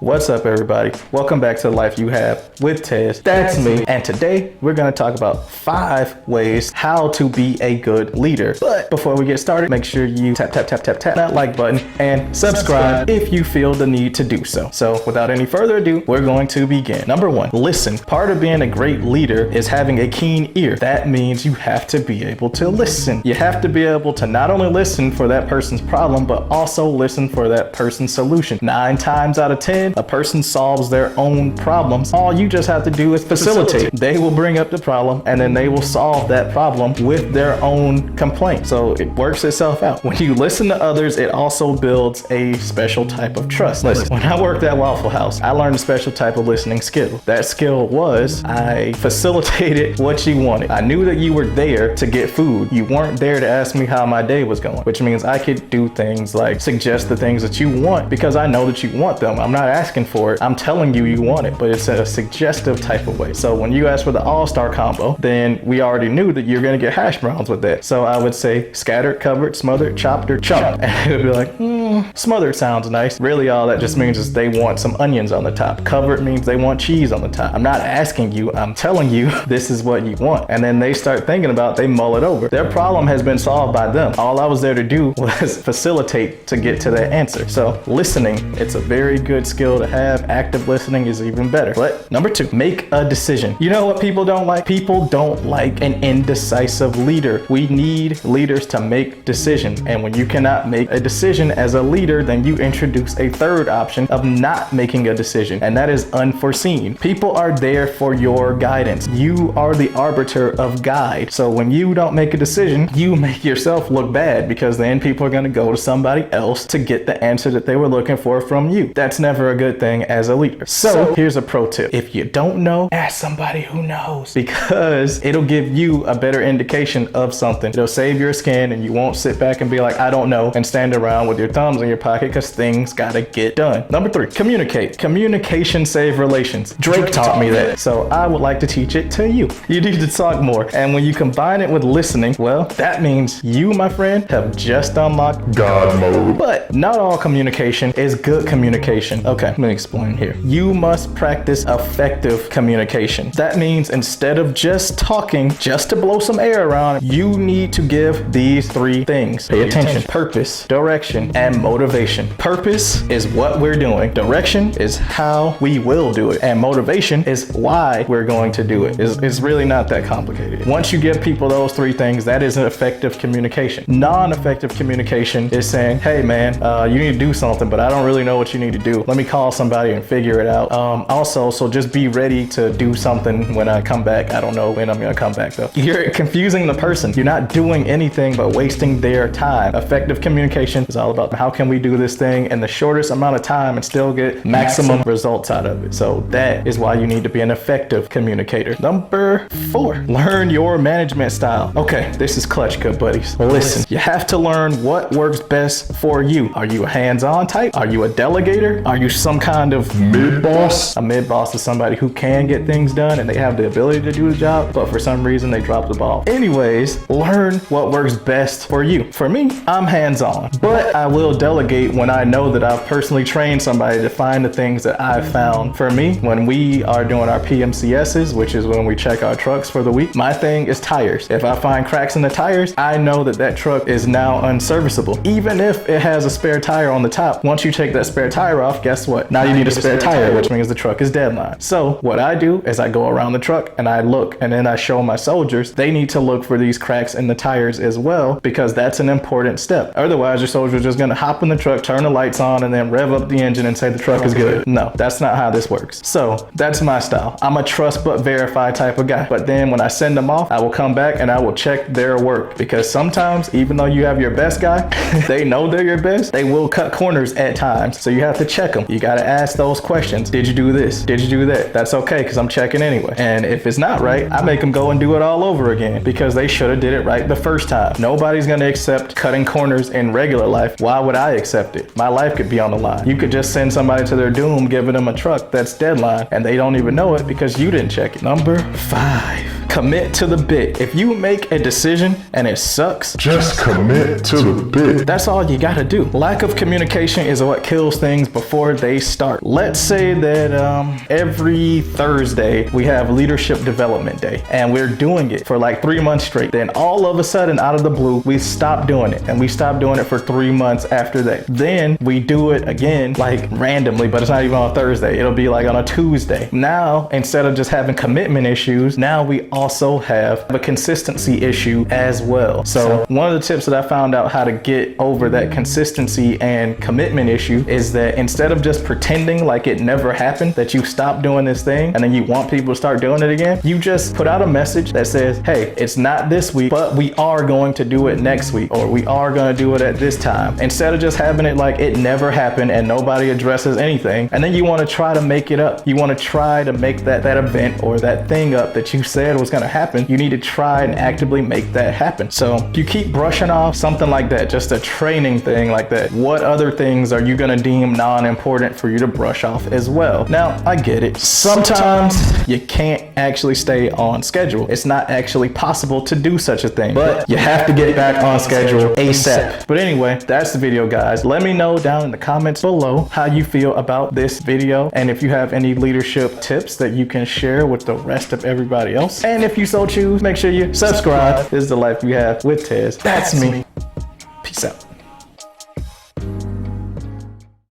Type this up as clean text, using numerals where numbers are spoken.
What's up, everybody? Welcome back to Life You Have with Tez. That's me. And today we're going to talk about 5 ways how to be a good leader. But before we get started, make sure you tap that like button and subscribe if you feel the need to do so. So without any further ado, we're going to begin. Number 1, listen. Part of being a great leader is having a keen ear. That means you have to be able to listen. You have to be able to not only listen for that person's problem, but also listen for that person's solution. 9 times out of 10, a person solves their own problems. All you just have to do is facilitate. They will bring up the problem and then they will solve that problem with their own complaint. So it works itself out. When you listen to others, it also builds a special type of trust. Listen, when I worked at Waffle House, I learned a special type of listening skill. That skill was I facilitated what you wanted. I knew that you were there to get food. You weren't there to ask me how my day was going, which means I could do things like suggest the things that you want because I know that you want them. I'm not asking for it. I'm telling you you want it, but it's in a suggestive type of way. So when you ask for the all-star combo, then we already knew that you're going to get hash browns with that. So I would say scattered, covered, smothered, chopped, or chunked. And it would be like, smothered sounds nice. Really all that just means is they want some onions on the top. Covered means they want cheese on the top. I'm not asking you, I'm telling you this is what you want. And then they start thinking about, they mull it over. Their problem has been solved by them. All I was there to do was facilitate to get to that answer. So listening, it's a very good skill to have. Active listening is even better. But number 2, make a decision. You know what people don't like? People don't like an indecisive leader. We need leaders to make decisions. And when you cannot make a decision as a leader, then you introduce a third option of not making a decision. And that is unforeseen. People are there for your guidance. You are the arbiter of guide. So when you don't make a decision, you make yourself look bad because then people are going to go to somebody else to get the answer that they were looking for from you. That's never a good thing as a leader. So here's a pro tip. If you don't know, ask somebody who knows because it'll give you a better indication of something. It'll save your skin and you won't sit back and be like, I don't know, and stand around with your thumbs in your pocket because things gotta get done. Number 3, communicate. Communication saves relations. Drake taught me that. So I would like to teach it to you. You need to talk more. And when you combine it with listening, well, that means you, my friend, have just unlocked God mode. But not all communication is good communication. Okay, let me explain here. You must practice effective communication. That means instead of just talking just to blow some air around, you need to give these 3 things. Pay attention. Purpose, direction, and motivation. Purpose is what we're doing. Direction is how we will do it. And motivation is why we're going to do it. It's really not that complicated. Once you give people those 3 things, that is an effective communication. Non-effective communication is saying, hey man, you need to do something, but I don't really know what you need to do. Let me call somebody and figure it out. So just be ready to do something when I come back. I don't know when I'm gonna come back though. You're confusing the person. You're not doing anything but wasting their time. Effective communication is all about how can we do this thing in the shortest amount of time and still get maximum results out of it. So that is why you need to be an effective communicator. Number 4, learn your management style. Okay, this is clutch, good buddies. Listen, you have to learn what works best for you. Are you a hands-on type? Are you a delegator? Are you some kind of mid-boss? A mid-boss is somebody who can get things done and they have the ability to do the job, but for some reason they drop the ball. Anyways, learn what works best for you. For me, I'm hands-on, but I will delegate when I know that I've personally trained somebody to find the things that I've found. For me, when we are doing our PMCSs, which is when we check our trucks for the week, my thing is tires. If I find cracks in the tires, I know that that truck is now unserviceable. Even if it has a spare tire on the top, once you take that spare tire off, guess what? Now you need a spare tire, which means the truck is deadline. So what I do is I go around the truck and I look, and then I show my soldiers they need to look for these cracks in the tires as well, because that's an important step. Otherwise, your soldiers are just gonna hop in the truck, turn the lights on, and then rev up the engine and say the truck is good. No, that's not how this works. So that's my style. I'm a trust but verify type of guy. But then when I send them off, I will come back and I will check their work, because sometimes even though you have your best guy, they know they're your best, they will cut corners at times. So you have to check them. You got to ask those questions. Did you do this? Did you do that? That's okay, because I'm checking anyway. And if it's not right, I make them go and do it all over again, because they should have did it right the first time. Nobody's going to accept cutting corners in regular life. Why would I accept it? My life could be on the line. You could just send somebody to their doom, giving them a truck that's deadline, and they don't even know it because you didn't check it. Number 5. commit to the bit. If you make a decision and it sucks, just commit to the bit. that's all you gotta do. Lack of communication is what kills things before they start. Let's say that every Thursday we have Leadership Development Day and we're doing it for like 3 months straight. Then all of a sudden, out of the blue, we stop doing it, and we stop doing it for 3 months after that. Then we do it again, like randomly, but it's not even on a Thursday. It'll be like on a Tuesday. Now, instead of just having commitment issues, now we also have a consistency issue as well. So one of the tips that I found out how to get over that consistency and commitment issue is that instead of just pretending like it never happened, that you stop doing this thing and then you want people to start doing it again, you just put out a message that says, hey, it's not this week, but we are going to do it next week, or we are going to do it at this time. Instead of just having it like it never happened and nobody addresses anything, and then you want to try to make it up. You want to try to make that event or that thing up that you said was going to happen. You need to try and actively make that happen. So you keep brushing off something like that, just a training thing like that. What other things are you going to deem non-important for you to brush off as well? Now, I get it. Sometimes you can't actually stay on schedule. It's not actually possible to do such a thing, but you have to get back on schedule ASAP. But anyway, that's the video, guys. Let me know down in the comments below how you feel about this video, and if you have any leadership tips that you can share with the rest of everybody else. And if you so choose, make sure you subscribe. This is the life you have with Tez. That's me. Peace out.